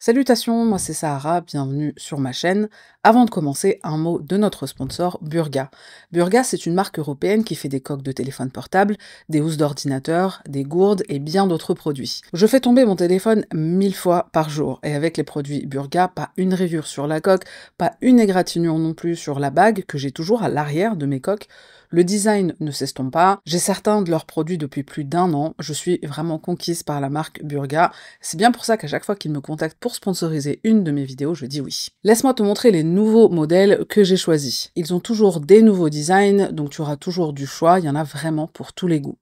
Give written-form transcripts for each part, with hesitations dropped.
Salutations, moi c'est Sahara, bienvenue sur ma chaîne. Avant de commencer, un mot de notre sponsor, Burga. Burga, c'est une marque européenne qui fait des coques de téléphone portable, des housses d'ordinateur, des gourdes et bien d'autres produits. Je fais tomber mon téléphone 1000 fois par jour, et avec les produits Burga, pas une rayure sur la coque, pas une égratignure non plus sur la bague que j'ai toujours à l'arrière de mes coques. Le design ne s'estompe pas, j'ai certains de leurs produits depuis plus d'1 an, je suis vraiment conquise par la marque Burga. C'est bien pour ça qu'à chaque fois qu'ils me contactent pour sponsoriser une de mes vidéos, je dis oui. Laisse-moi te montrer les nouveaux modèles que j'ai choisis. Ils ont toujours des nouveaux designs, donc tu auras toujours du choix, il y en a vraiment pour tous les goûts.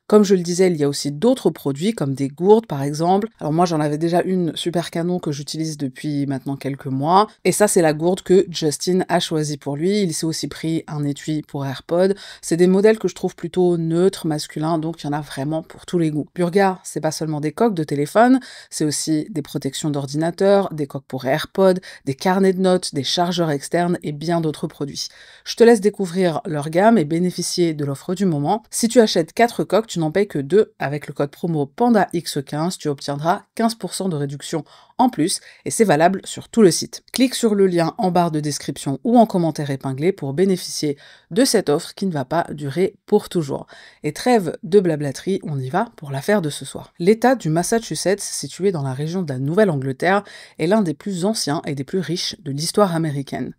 Comme je le disais, il y a aussi d'autres produits, comme des gourdes par exemple. Alors moi j'en avais déjà une super canon que j'utilise depuis maintenant quelques mois, et ça c'est la gourde que Justin a choisie pour lui. Il s'est aussi pris un étui pour AirPod. C'est des modèles que je trouve plutôt neutres, masculins, donc il y en a vraiment pour tous les goûts. Burga, c'est pas seulement des coques de téléphone, c'est aussi des protections d'ordinateur, des coques pour AirPod, des carnets de notes, des chargeurs externes et bien d'autres produits. Je te laisse découvrir leur gamme et bénéficier de l'offre du moment. Si tu achètes 4 coques, tu n'en payes que 2. Avec le code promo PANDAX15, tu obtiendras 15% de réduction en plus, et c'est valable sur tout le site. Clique sur le lien en barre de description ou en commentaire épinglé pour bénéficier de cette offre qui ne va pas durer pour toujours. Et trêve de blablaterie, on y va pour l'affaire de ce soir. L'État du Massachusetts, situé dans la région de la Nouvelle-Angleterre, est l'un des plus anciens et des plus riches de l'histoire américaine.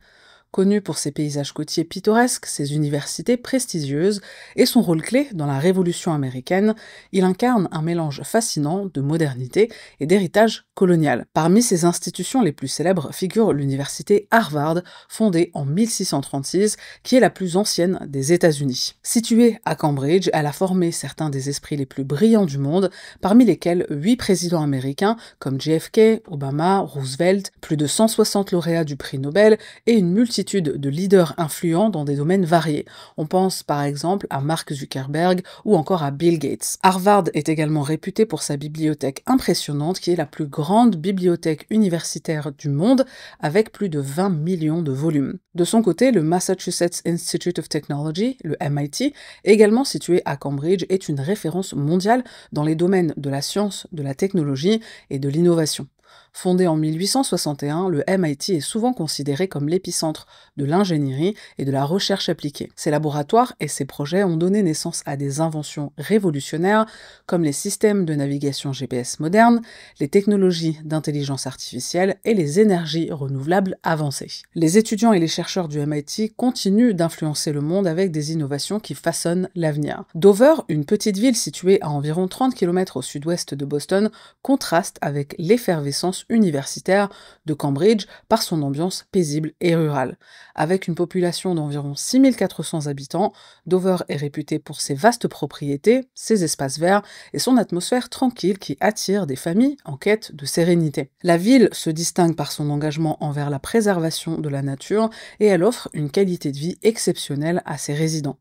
Connu pour ses paysages côtiers pittoresques, ses universités prestigieuses et son rôle clé dans la Révolution américaine, il incarne un mélange fascinant de modernité et d'héritage colonial. Parmi ses institutions les plus célèbres figure l'université Harvard, fondée en 1636, qui est la plus ancienne des États-Unis. Située à Cambridge, elle a formé certains des esprits les plus brillants du monde, parmi lesquels 8 présidents américains comme JFK, Obama, Roosevelt, plus de 160 lauréats du prix Nobel et une multitude de leaders influents dans des domaines variés. On pense par exemple à Mark Zuckerberg ou encore à Bill Gates. Harvard est également réputé pour sa bibliothèque impressionnante qui est la plus grande bibliothèque universitaire du monde avec plus de 20 millions de volumes. De son côté, le Massachusetts Institute of Technology, le MIT, également situé à Cambridge, est une référence mondiale dans les domaines de la science, de la technologie et de l'innovation. Fondé en 1861, le MIT est souvent considéré comme l'épicentre de l'ingénierie et de la recherche appliquée. Ses laboratoires et ses projets ont donné naissance à des inventions révolutionnaires comme les systèmes de navigation GPS modernes, les technologies d'intelligence artificielle et les énergies renouvelables avancées. Les étudiants et les chercheurs du MIT continuent d'influencer le monde avec des innovations qui façonnent l'avenir. Dover, une petite ville située à environ 30 km au sud-ouest de Boston, contraste avec l'effervescence universitaire de Cambridge par son ambiance paisible et rurale. Avec une population d'environ 6400 habitants, Dover est réputé pour ses vastes propriétés, ses espaces verts et son atmosphère tranquille qui attire des familles en quête de sérénité. La ville se distingue par son engagement envers la préservation de la nature et elle offre une qualité de vie exceptionnelle à ses résidents.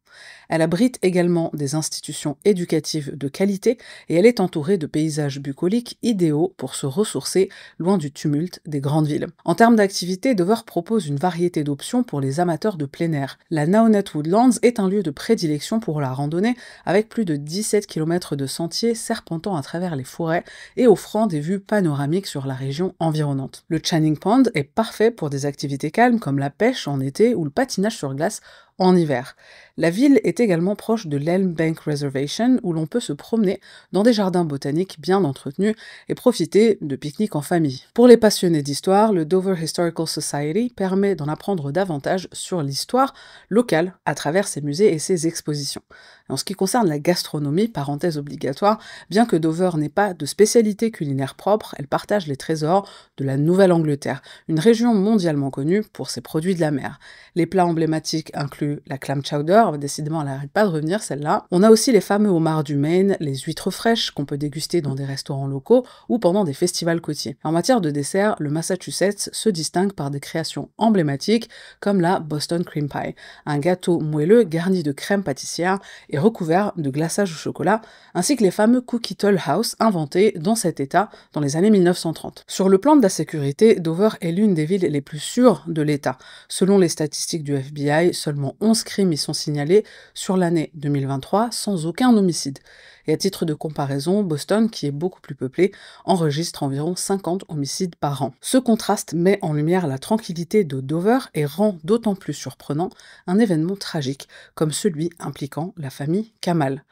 Elle abrite également des institutions éducatives de qualité et elle est entourée de paysages bucoliques idéaux pour se ressourcer loin du tumulte des grandes villes. En termes d'activité, Dover propose une variété d'options pour les amateurs de plein air. La Naonet Woodlands est un lieu de prédilection pour la randonnée avec plus de 17 km de sentiers serpentant à travers les forêts et offrant des vues panoramiques sur la région environnante. Le Channing Pond est parfait pour des activités calmes comme la pêche en été ou le patinage sur glace en hiver. La ville est également proche de l'Elm Bank Reservation où l'on peut se promener dans des jardins botaniques bien entretenus et profiter de pique-niques en famille. Pour les passionnés d'histoire, le Dover Historical Society permet d'en apprendre davantage sur l'histoire locale à travers ses musées et ses expositions. En ce qui concerne la gastronomie, parenthèse obligatoire, bien que Dover n'ait pas de spécialité culinaire propre, elle partage les trésors de la Nouvelle-Angleterre, une région mondialement connue pour ses produits de la mer. Les plats emblématiques incluent la clam chowder, décidément elle n'arrête pas de revenir celle-là. On a aussi les fameux homards du Maine, les huîtres fraîches qu'on peut déguster dans des restaurants locaux ou pendant des festivals côtiers. En matière de dessert, le Massachusetts se distingue par des créations emblématiques comme la Boston Cream Pie, un gâteau moelleux garni de crème pâtissière et recouvert de glaçage au chocolat, ainsi que les fameux cookie Toll House inventés dans cet état dans les années 1930. Sur le plan de la sécurité, Dover est l'une des villes les plus sûres de l'État. Selon les statistiques du FBI, seulement 11 crimes y sont signalés sur l'année 2023 sans aucun homicide. Et à titre de comparaison, Boston, qui est beaucoup plus peuplé, enregistre environ 50 homicides par an. Ce contraste met en lumière la tranquillité de Dover et rend d'autant plus surprenant un événement tragique, comme celui impliquant la famille Kamal.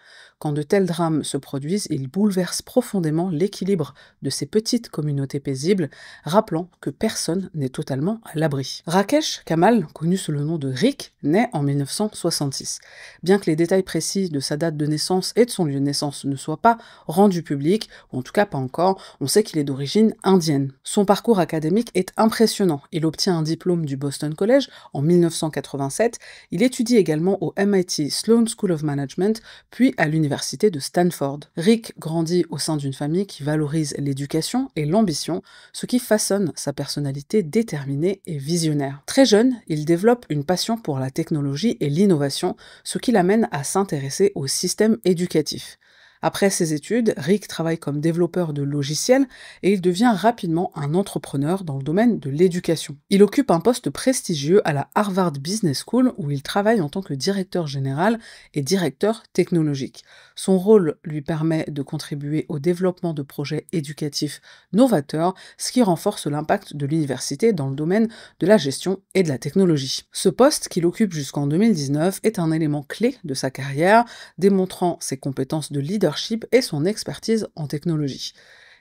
Quand de tels drames se produisent, ils bouleversent profondément l'équilibre de ces petites communautés paisibles, rappelant que personne n'est totalement à l'abri. Rakesh Kamal, connu sous le nom de Rick, naît en 1966. Bien que les détails précis de sa date de naissance et de son lieu de naissance ne soient pas rendus publics, ou en tout cas pas encore, on sait qu'il est d'origine indienne. Son parcours académique est impressionnant. Il obtient un diplôme du Boston College en 1987. Il étudie également au MIT Sloan School of Management, puis à l'université de Stanford. Rick grandit au sein d'une famille qui valorise l'éducation et l'ambition, ce qui façonne sa personnalité déterminée et visionnaire. Très jeune, il développe une passion pour la technologie et l'innovation, ce qui l'amène à s'intéresser au système éducatif. Après ses études, Rick travaille comme développeur de logiciels et il devient rapidement un entrepreneur dans le domaine de l'éducation. Il occupe un poste prestigieux à la Harvard Business School où il travaille en tant que directeur général et directeur technologique. Son rôle lui permet de contribuer au développement de projets éducatifs novateurs, ce qui renforce l'impact de l'université dans le domaine de la gestion et de la technologie. Ce poste qu'il occupe jusqu'en 2019 est un élément clé de sa carrière, démontrant ses compétences de leadership et son expertise en technologie.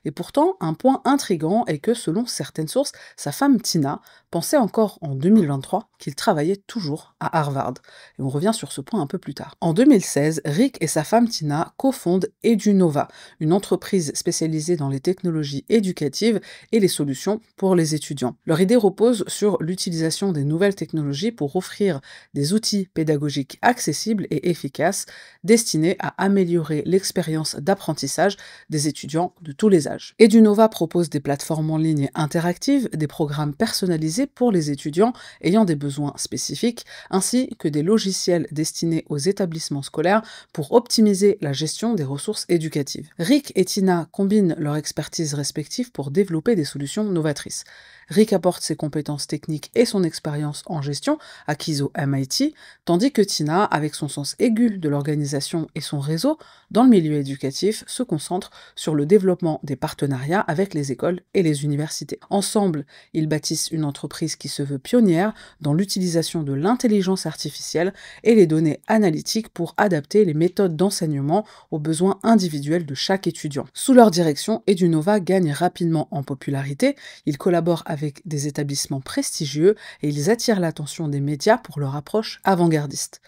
Et pourtant, un point intrigant est que, selon certaines sources, sa femme Tina pensait encore en 2023 qu'il travaillait toujours à Harvard. Et on revient sur ce point un peu plus tard. En 2016, Rick et sa femme Tina cofondent Edunova, une entreprise spécialisée dans les technologies éducatives et les solutions pour les étudiants. Leur idée repose sur l'utilisation des nouvelles technologies pour offrir des outils pédagogiques accessibles et efficaces destinés à améliorer l'expérience d'apprentissage des étudiants de tous les âges. Edunova propose des plateformes en ligne interactives, des programmes personnalisés pour les étudiants ayant des besoins spécifiques, ainsi que des logiciels destinés aux établissements scolaires pour optimiser la gestion des ressources éducatives. Rick et Tina combinent leur expertise respective pour développer des solutions novatrices. Rick apporte ses compétences techniques et son expérience en gestion acquise au MIT, tandis que Tina, avec son sens aigu de l'organisation et son réseau dans le milieu éducatif, se concentre sur le développement des partenariats avec les écoles et les universités. Ensemble, ils bâtissent une entreprise qui se veut pionnière dans l'utilisation de l'intelligence artificielle et les données analytiques pour adapter les méthodes d'enseignement aux besoins individuels de chaque étudiant. Sous leur direction, Edunova gagne rapidement en popularité, ils collaborent avec des établissements prestigieux et ils attirent l'attention des médias pour leur approche avant-gardiste.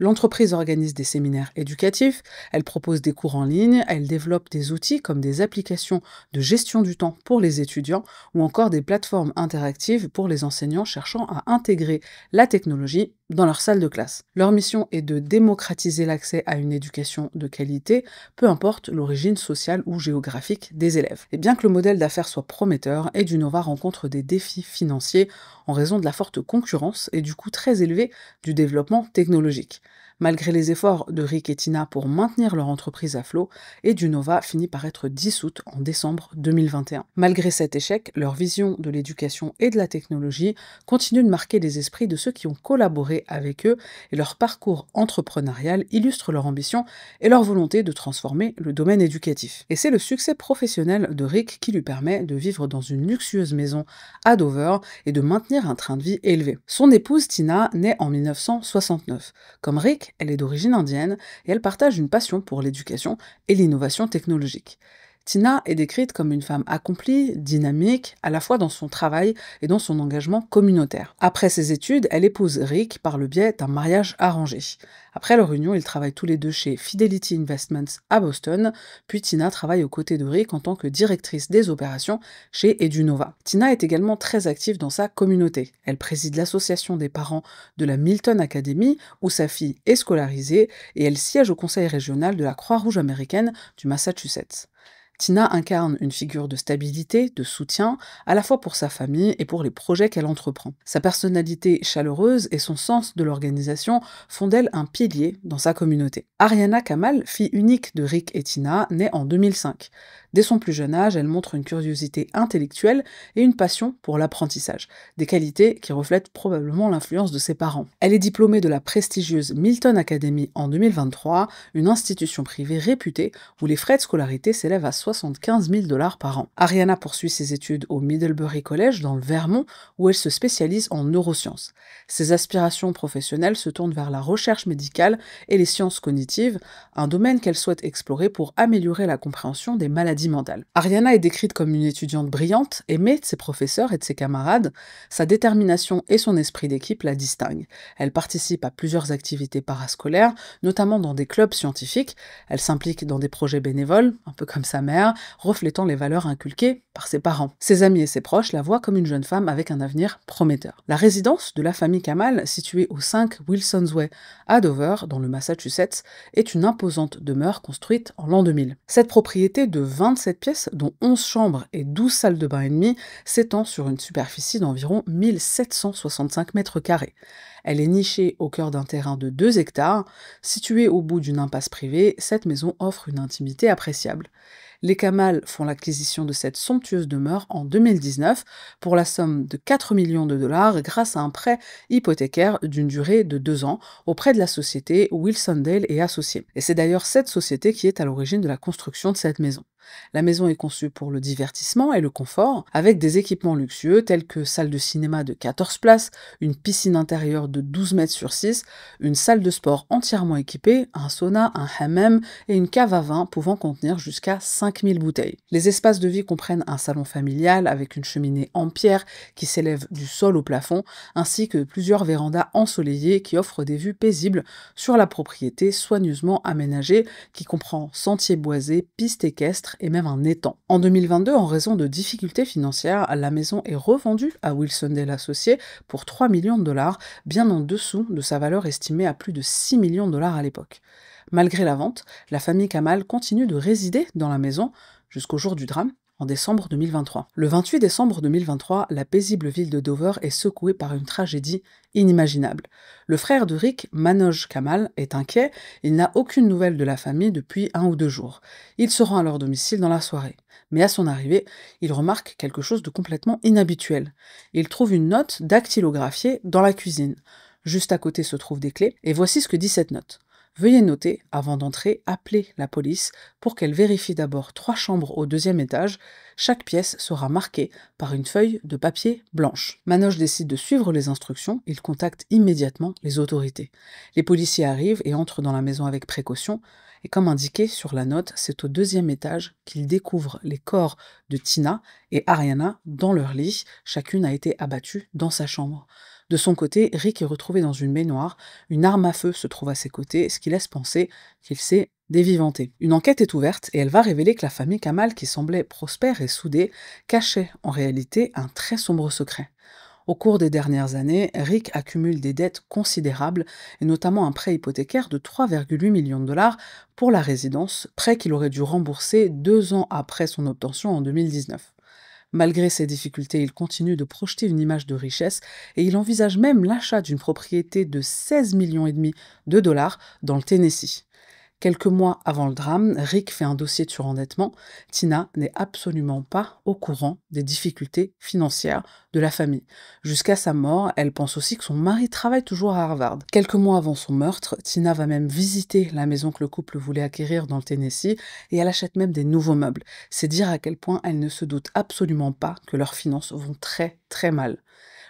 L'entreprise organise des séminaires éducatifs, elle propose des cours en ligne, elle développe des outils comme des applications de gestion du temps pour les étudiants ou encore des plateformes interactives pour les enseignants cherchant à intégrer la technologie dans leur salle de classe. Leur mission est de démocratiser l'accès à une éducation de qualité, peu importe l'origine sociale ou géographique des élèves. Et bien que le modèle d'affaires soit prometteur, Edunova rencontre des défis financiers en raison de la forte concurrence et du coût très élevé du développement technologique. Malgré les efforts de Rick et Tina pour maintenir leur entreprise à flot, Edunova finit par être dissoute en décembre 2021. Malgré cet échec, leur vision de l'éducation et de la technologie continue de marquer les esprits de ceux qui ont collaboré avec eux et leur parcours entrepreneurial illustre leur ambition et leur volonté de transformer le domaine éducatif. Et c'est le succès professionnel de Rick qui lui permet de vivre dans une luxueuse maison à Dover et de maintenir un train de vie élevé. Son épouse Tina naît en 1969. Comme Rick, elle est d'origine indienne et elle partage une passion pour l'éducation et l'innovation technologique. Tina est décrite comme une femme accomplie, dynamique, à la fois dans son travail et dans son engagement communautaire. Après ses études, elle épouse Rick par le biais d'un mariage arrangé. Après leur union, ils travaillent tous les deux chez Fidelity Investments à Boston, puis Tina travaille aux côtés de Rick en tant que directrice des opérations chez Edunova. Tina est également très active dans sa communauté. Elle préside l'association des parents de la Milton Academy, où sa fille est scolarisée, et elle siège au conseil régional de la Croix-Rouge américaine du Massachusetts. Tina incarne une figure de stabilité, de soutien, à la fois pour sa famille et pour les projets qu'elle entreprend. Sa personnalité chaleureuse et son sens de l'organisation font d'elle un pilier dans sa communauté. Ariana Kamal, fille unique de Rick et Tina, naît en 2005. Dès son plus jeune âge, elle montre une curiosité intellectuelle et une passion pour l'apprentissage, des qualités qui reflètent probablement l'influence de ses parents. Elle est diplômée de la prestigieuse Milton Academy en 2023, une institution privée réputée où les frais de scolarité s'élèvent à 75 000 $ par an. Ariana poursuit ses études au Middlebury College dans le Vermont, où elle se spécialise en neurosciences. Ses aspirations professionnelles se tournent vers la recherche médicale et les sciences cognitives, un domaine qu'elle souhaite explorer pour améliorer la compréhension des maladies mentales. Ariana est décrite comme une étudiante brillante, aimée de ses professeurs et de ses camarades. Sa détermination et son esprit d'équipe la distinguent. Elle participe à plusieurs activités parascolaires, notamment dans des clubs scientifiques. Elle s'implique dans des projets bénévoles, un peu comme sa mère, reflétant les valeurs inculquées par ses parents. Ses amis et ses proches la voient comme une jeune femme avec un avenir prometteur. La résidence de la famille Kamal, située au 5 Wilson's Way à Dover, dans le Massachusetts, est une imposante demeure construite en l'an 2000. Cette propriété de 27 pièces, dont 11 chambres et 12 salles de bain et demi, s'étend sur une superficie d'environ 1765 mètres carrés. Elle est nichée au cœur d'un terrain de 2 hectares. Située au bout d'une impasse privée, cette maison offre une intimité appréciable. Les Kamal font l'acquisition de cette somptueuse demeure en 2019 pour la somme de 4 millions de dollars grâce à un prêt hypothécaire d'une durée de 2 ans auprès de la société Wilsondale et Associés. Et c'est d'ailleurs cette société qui est à l'origine de la construction de cette maison. La maison est conçue pour le divertissement et le confort, avec des équipements luxueux tels que salle de cinéma de 14 places, une piscine intérieure de 12 mètres sur 6, une salle de sport entièrement équipée, un sauna, un hammam et une cave à vin pouvant contenir jusqu'à 5000 bouteilles. Les espaces de vie comprennent un salon familial avec une cheminée en pierre qui s'élève du sol au plafond, ainsi que plusieurs vérandas ensoleillées qui offrent des vues paisibles sur la propriété soigneusement aménagée qui comprend sentiers boisés, pistes équestres et même un étang. En 2022, en raison de difficultés financières, la maison est revendue à Wilsondale Associés pour 3 millions de dollars, bien en dessous de sa valeur estimée à plus de 6 millions de dollars à l'époque. Malgré la vente, la famille Kamal continue de résider dans la maison jusqu'au jour du drame, en décembre 2023. Le 28 décembre 2023, la paisible ville de Dover est secouée par une tragédie inimaginable. Le frère de Rick, Manoj Kamal, est inquiet, il n'a aucune nouvelle de la famille depuis 1 ou 2 jours. Il se rend à leur domicile dans la soirée. Mais à son arrivée, il remarque quelque chose de complètement inhabituel. Il trouve une note dactylographiée dans la cuisine. Juste à côté se trouvent des clés, et voici ce que dit cette note. Veuillez noter, avant d'entrer, appeler la police pour qu'elle vérifie d'abord 3 chambres au 2e étage. Chaque pièce sera marquée par une feuille de papier blanche. Manoj décide de suivre les instructions, il contacte immédiatement les autorités. Les policiers arrivent et entrent dans la maison avec précaution, et comme indiqué sur la note, c'est au 2e étage qu'ils découvrent les corps de Tina et Ariana dans leur lit. Chacune a été abattue dans sa chambre. De son côté, Rick est retrouvé dans une baignoire, une arme à feu se trouve à ses côtés, ce qui laisse penser qu'il s'est dévivanté. Une enquête est ouverte et elle va révéler que la famille Kamal, qui semblait prospère et soudée, cachait en réalité un très sombre secret. Au cours des dernières années, Rick accumule des dettes considérables, et notamment un prêt hypothécaire de 3,8 millions de dollars pour la résidence, prêt qu'il aurait dû rembourser 2 ans après son obtention en 2019. Malgré ces difficultés, il continue de projeter une image de richesse et il envisage même l'achat d'une propriété de 16,5 millions de dollars dans le Tennessee. Quelques mois avant le drame, Rick fait un dossier de surendettement. Tina n'est absolument pas au courant des difficultés financières de la famille. Jusqu'à sa mort, elle pense aussi que son mari travaille toujours à Harvard. Quelques mois avant son meurtre, Tina va même visiter la maison que le couple voulait acquérir dans le Tennessee et elle achète même des nouveaux meubles. C'est dire à quel point elle ne se doute absolument pas que leurs finances vont très très mal.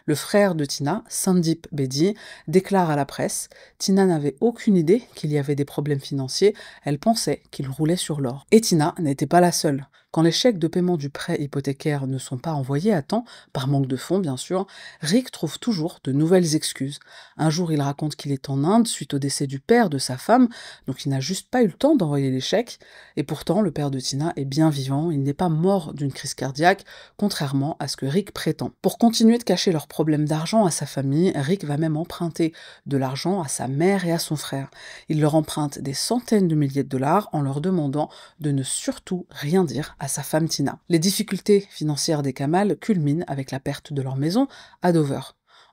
Le frère de Tina, Sandeep Bedi, déclare à la presse « Tina n'avait aucune idée qu'il y avait des problèmes financiers, elle pensait qu'il roulait sur l'or. » Et Tina n'était pas la seule. Quand les chèques de paiement du prêt hypothécaire ne sont pas envoyés à temps, par manque de fonds bien sûr, Rick trouve toujours de nouvelles excuses. Un jour, il raconte qu'il est en Inde suite au décès du père de sa femme, donc il n'a juste pas eu le temps d'envoyer les chèques. Et pourtant, le père de Tina est bien vivant, il n'est pas mort d'une crise cardiaque, contrairement à ce que Rick prétend. Pour continuer de cacher leurs problèmes d'argent à sa famille, Rick va même emprunter de l'argent à sa mère et à son frère. Il leur emprunte des centaines de milliers de dollars en leur demandant de ne surtout rien dire à sa femme Tina. Les difficultés financières des Kamal culminent avec la perte de leur maison à Dover.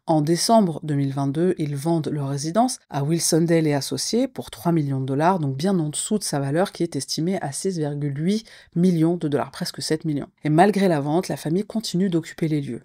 En décembre 2022, ils vendent leur résidence à Wilsondale et Associés pour 3 millions de dollars, donc bien en dessous de sa valeur qui est estimée à 6,8 millions de dollars, presque 7 millions. Et malgré la vente, la famille continue d'occuper les lieux.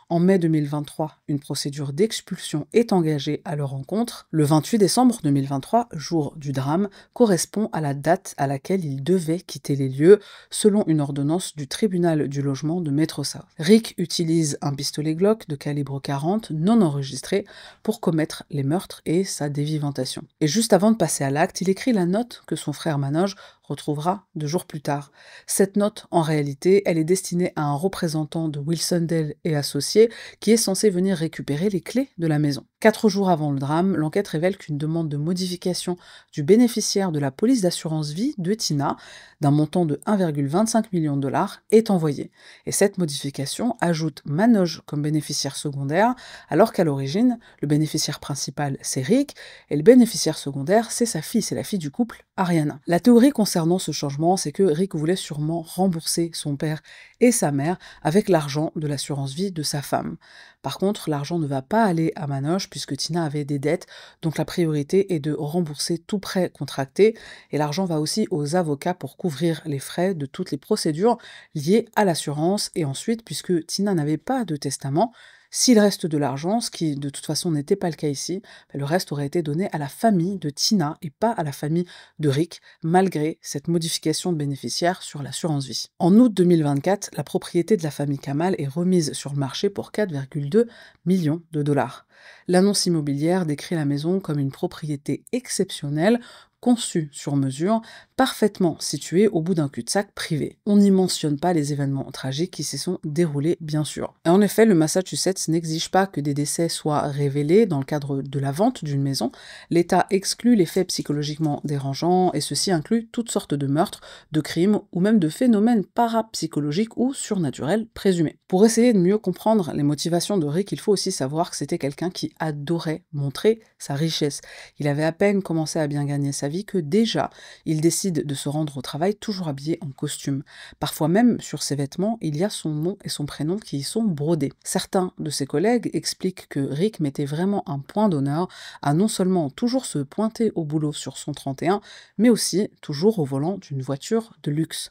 En mai 2023, une procédure d'expulsion est engagée à leur encontre. Le 28 décembre 2023, jour du drame, correspond à la date à laquelle ils devaient quitter les lieux, selon une ordonnance du tribunal du logement de Metro South. Rick utilise un pistolet Glock de calibre 40 non enregistré pour commettre les meurtres et sa déviventation. Et juste avant de passer à l'acte, il écrit la note que son frère Manoj retrouvera 2 jours plus tard. Cette note, en réalité, elle est destinée à un représentant de Wilsondale et Associés qui est censé venir récupérer les clés de la maison. 4 jours avant le drame, l'enquête révèle qu'une demande de modification du bénéficiaire de la police d'assurance vie de Tina, d'un montant de 1,25 million de dollars, est envoyée. Et cette modification ajoute Manoj comme bénéficiaire secondaire, alors qu'à l'origine, le bénéficiaire principal, c'est Rick, et le bénéficiaire secondaire, c'est sa fille, c'est la fille du couple, Ariana. La théorie concernant ce changement, c'est que Rick voulait sûrement rembourser son père et sa mère avec l'argent de l'assurance vie de sa femme. Par contre, l'argent ne va pas aller à Manoj puisque Tina avait des dettes, donc la priorité est de rembourser tout prêt contracté et l'argent va aussi aux avocats pour couvrir les frais de toutes les procédures liées à l'assurance et ensuite, puisque Tina n'avait pas de testament, s'il reste de l'argent, ce qui de toute façon n'était pas le cas ici, le reste aurait été donné à la famille de Tina et pas à la famille de Rick, malgré cette modification de bénéficiaire sur l'assurance vie. En août 2024, la propriété de la famille Kamal est remise sur le marché pour 4,2 millions de dollars. L'annonce immobilière décrit la maison comme une propriété exceptionnelle, conçue sur mesure, parfaitement située au bout d'un cul-de-sac privé. On n'y mentionne pas les événements tragiques qui s'y sont déroulés, bien sûr. Et en effet, le Massachusetts n'exige pas que des décès soient révélés dans le cadre de la vente d'une maison. L'État exclut les faits psychologiquement dérangeants, et ceci inclut toutes sortes de meurtres, de crimes ou même de phénomènes parapsychologiques ou surnaturels présumés. Pour essayer de mieux comprendre les motivations de Rick, il faut aussi savoir que c'était quelqu'un qui adorait montrer sa richesse. Il avait à peine commencé à bien gagner sa vie que déjà, il décide de se rendre au travail toujours habillé en costume. Parfois même, sur ses vêtements, il y a son nom et son prénom qui y sont brodés. Certains de ses collègues expliquent que Rick mettait vraiment un point d'honneur à non seulement toujours se pointer au boulot sur son 31, mais aussi toujours au volant d'une voiture de luxe.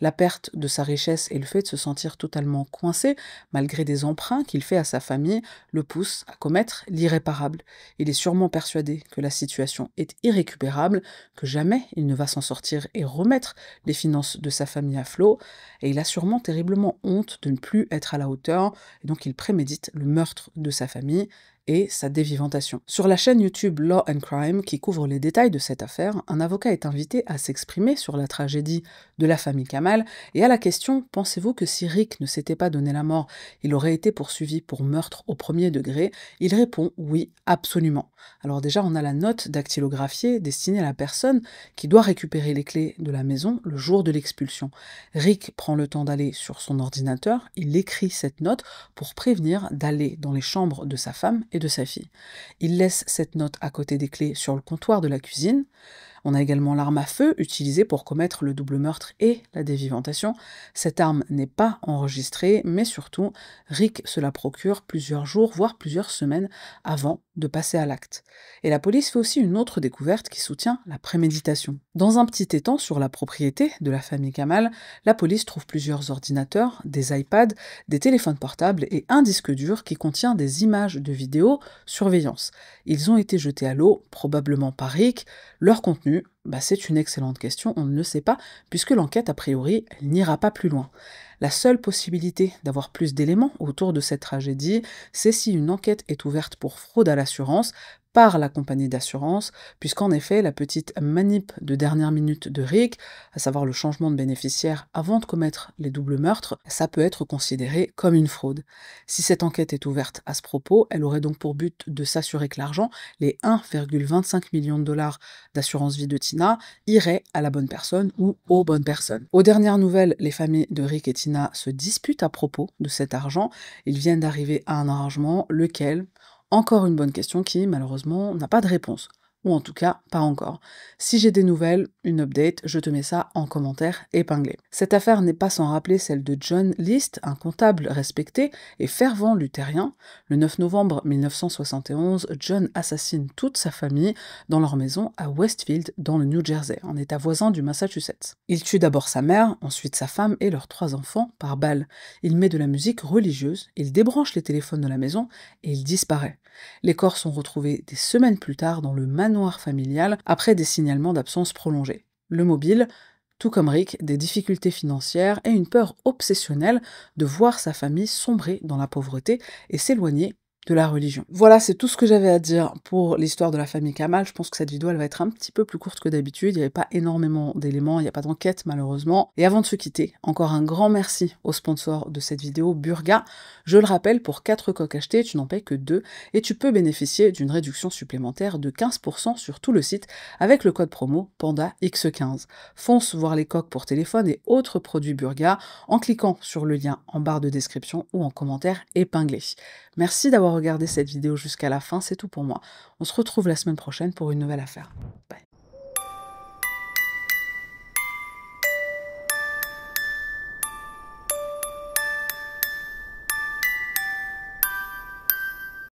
La perte de sa richesse et le fait de se sentir totalement coincé, malgré des emprunts qu'il fait à sa famille, le poussent à commettre l'irréparable. Il est sûrement persuadé que la situation est irrécupérable, que jamais il ne va s'en sortir et remettre les finances de sa famille à flot, et il a sûrement terriblement honte de ne plus être à la hauteur, et donc il prémédite le meurtre de sa famille et sa déviventation. Sur la chaîne YouTube Law and Crime, qui couvre les détails de cette affaire, un avocat est invité à s'exprimer sur la tragédie de la famille Kamal, et à la question « Pensez-vous que si Rick ne s'était pas donné la mort, il aurait été poursuivi pour meurtre au premier degré ?» Il répond « Oui, absolument ». Alors déjà, on a la note dactylographiée destinée à la personne qui doit récupérer les clés de la maison le jour de l'expulsion. Rick prend le temps d'aller sur son ordinateur, il écrit cette note pour prévenir d'aller dans les chambres de sa femme et de sa fille. Il laisse cette note à côté des clés sur le comptoir de la cuisine. On a également l'arme à feu utilisée pour commettre le double meurtre et la déviventation. Cette arme n'est pas enregistrée, mais surtout, Rick se la procure plusieurs jours, voire plusieurs semaines avant de passer à l'acte. Et la police fait aussi une autre découverte qui soutient la préméditation. Dans un petit étang sur la propriété de la famille Kamal, la police trouve plusieurs ordinateurs, des iPads, des téléphones portables et un disque dur qui contient des images de vidéosurveillance. Ils ont été jetés à l'eau, probablement par Rick. Leur contenu, c'est une excellente question, on ne le sait pas, puisque l'enquête, a priori, elle n'ira pas plus loin. La seule possibilité d'avoir plus d'éléments autour de cette tragédie, c'est si une enquête est ouverte pour fraude à l'assurance par la compagnie d'assurance, puisqu'en effet, la petite manip de dernière minute de Rick, à savoir le changement de bénéficiaire avant de commettre les doubles meurtres, ça peut être considéré comme une fraude. Si cette enquête est ouverte à ce propos, elle aurait donc pour but de s'assurer que l'argent, les 1,25 millions de dollars d'assurance vie de Tina, irait à la bonne personne ou aux bonnes personnes. Aux dernières nouvelles, les familles de Rick et Tina se disputent à propos de cet argent. Ils viennent d'arriver à un arrangement, lequel, encore une bonne question qui, malheureusement, n'a pas de réponse. ou en tout cas pas encore. Si j'ai des nouvelles, une update, je te mets ça en commentaire épinglé. Cette affaire n'est pas sans rappeler celle de John List, un comptable respecté et fervent luthérien. Le 9 novembre 1971, John assassine toute sa famille dans leur maison à Westfield, dans le New Jersey, en état voisin du Massachusetts. Il tue d'abord sa mère, ensuite sa femme et leurs 3 enfants par balle. Il met de la musique religieuse, il débranche les téléphones de la maison et il disparaît. Les corps sont retrouvés des semaines plus tard dans le manoir familial après des signalements d'absence prolongée. Le mobile, tout comme Rick, des difficultés financières et une peur obsessionnelle de voir sa famille sombrer dans la pauvreté et s'éloigner de la religion. Voilà, c'est tout ce que j'avais à dire pour l'histoire de la famille Kamal. Je pense que cette vidéo, elle va être un petit peu plus courte que d'habitude. Il n'y avait pas énormément d'éléments, il n'y a pas d'enquête malheureusement. Et avant de se quitter, encore un grand merci au sponsor de cette vidéo, Burga. Je le rappelle, pour 4 coques achetées, tu n'en payes que 2 et tu peux bénéficier d'une réduction supplémentaire de 15% sur tout le site avec le code promo PandaX15. Fonce voir les coques pour téléphone et autres produits Burga en cliquant sur le lien en barre de description ou en commentaire épinglé. Merci d'avoir regardé cette vidéo jusqu'à la fin, c'est tout pour moi. On se retrouve la semaine prochaine pour une nouvelle affaire. Bye.